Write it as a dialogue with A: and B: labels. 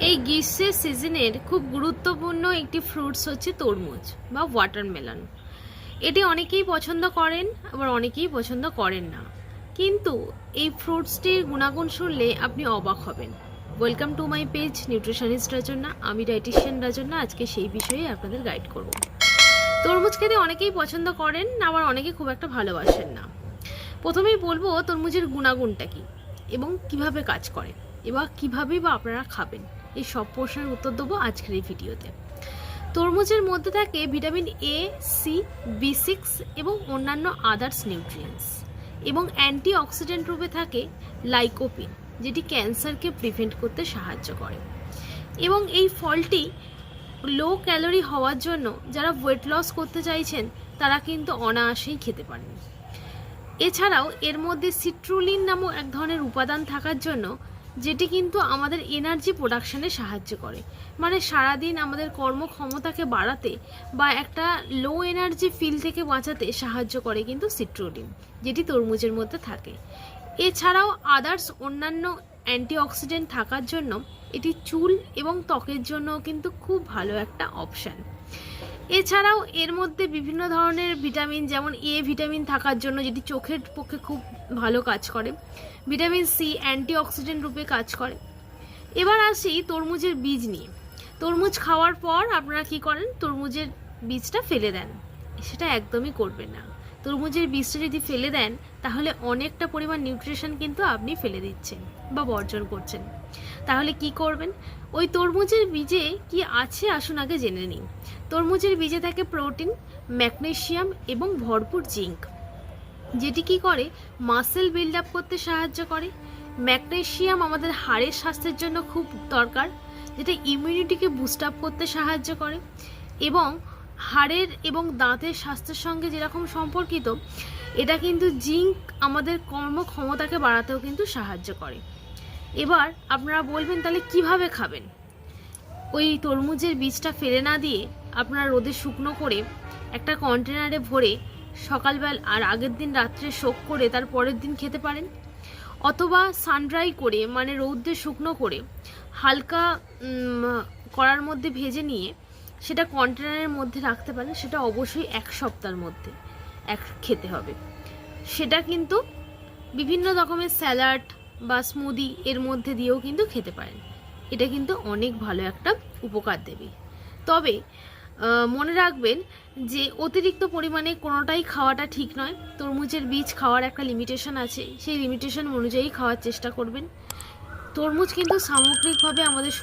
A: এই গ্রীষ্মের সিজনের খুব গুরুত্বপূর্ণ একটি ফ্রুটস হচ্ছে তরমুজ বা ওয়াটারমেলন। এটি অনেকেই পছন্দ করেন, আবার অনেকেই পছন্দ করেন না, কিন্তু এই ফ্রুটসটির গুণাগুণ শুনলে আপনি অবাক হবেন। Welcome to my page nutritionist Rajanna. আমি ডায়েটিশিয়ান রাজন্না। আজকে সেই বিষয়ে আপনাদের গাইড করব। তরমুজ খেতে অনেকেই পছন্দ করেন, আবার অনেকে খুব একটা ভালোবাসেন না। প্রথমেই বলবো তরমুজের গুণাগুণটা কি এবং কিভাবে কাজ করে, এবার কিভাবেই বা আপনারা খাবেন, এই সব প্রশ্নের উত্তর দেবো আজকের এই ভিডিওতে। তরমুজের মধ্যে থাকে ভিটামিন এ, সি, বি6 এবং অন্যান্য আদার্স নিউট্রিয়েন্টস, এবং অ্যান্টিঅক্সিডেন্ট রূপে থাকে লাইকোপিন, যেটি ক্যান্সারকে প্রিভেন্ট করতে সাহায্য করে। এবং এই ফলটি লো ক্যালোরি হওয়ার জন্য যারা ওয়েট লস করতে চাইছেন তারা কিন্তু অনায়াসেই খেতে পারেন। এছাড়াও এর মধ্যে সিট্রুলিন নামক এক ধরনের উপাদান থাকার জন্য যেটি কিন্তু আমাদের এনার্জি প্রোডাকশনে সাহায্য করে, মানে সারাদিন আমাদের কর্মক্ষমতাকে বাড়াতে বা একটা লো এনার্জি ফিল থেকে বাঁচাতে সাহায্য করে কিন্তু সিট্রুলিন, যেটি তরমুজের মধ্যে থাকে। এছাড়াও আদার্স অন্যান্য অ্যান্টিঅক্সিডেন্ট থাকার জন্য এটি চুল এবং ত্বকের জন্য কিন্তু খুব ভালো একটা অপশান। এছাড়াও এর মধ্যে বিভিন্ন ধরনের ভিটামিন, যেমন এ ভিটামিন থাকার জন্য যেটি চোখের পক্ষে খুব ভালো কাজ করে। ভিটামিন সি অ্যান্টিঅক্সিডেন্ট রূপে কাজ করে। এবার আসি তরমুজের বীজ নিয়ে। তরমুজ খাওয়ার পর আপনারা কি করেন? তরমুজের বীজটা ফেলে দেন। সেটা একদমই করবেন না। তরমুজের বীজটা যদি ফেলে দেন তাহলে অনেকটা পরিমাণ নিউট্রিশন কিন্তু আপনি ফেলে দিচ্ছেন বা বর্জন করছেন। তাহলে কি করবেন? ওই তরমুজের বীজে কি আছে আসুন আগে জেনে নিন। তরমুজের বীজে থাকে প্রোটিন, ম্যাগনেসিয়াম এবং ভরপুর জিঙ্ক, যেটি কি করে মাসেল বিল্ড আপ করতে সাহায্য করে। ম্যাগনেসিয়াম আমাদের হাড়ের স্বাস্থ্যের জন্য খুব দরকার, যেটা ইমিউনিটিকে বুস্ট আপ করতে সাহায্য করে। এবং হাড়ের এবং দাঁতের স্বাস্থ্যের সঙ্গে যেরকম সম্পর্কিত, এটা কিন্তু জিঙ্ক আমাদের কর্মক্ষমতাকে বাড়াতেও কিন্তু সাহায্য করে। এবার আপনারা বলবেন তাহলে কিভাবে খাবেন? ওই তরমুজের বীজটা ফেলে না দিয়ে আপনারা রোদে শুকনো করে একটা কন্টেনারে ভরে সকালবেলা আর আগের দিন রাত্রে সোক করে তার পরের দিন খেতে পারেন। অথবা সানড্রাই করে, মানে রৌদ্রে শুকনো করে হালকা কড়ার মধ্যে ভেজে নিয়ে সেটা কন্টেনারের মধ্যে রাখতে পারেন। সেটা অবশ্যই 1 সপ্তাহের মধ্যে খেতে হবে। সেটা কিন্তু বিভিন্ন রকমের স্যালাড বা স্মুদি এর মধ্যে দিয়েও কিন্তু খেতে পারেন। এটা কিন্তু অনেক ভালো একটা উপকার দেবে। তবে মনে রাখবেন যে অতিরিক্ত পরিমাণে কোনোটাই খাওয়াটা ঠিক নয়। তরমুজের বীজ খাওয়ার একটা লিমিটেশন আছে, সেই লিমিটেশন অনুযায়ী খাওয়ার চেষ্টা করবেন। তরমুজ কিন্তু সামগ্রিকভাবে আমাদের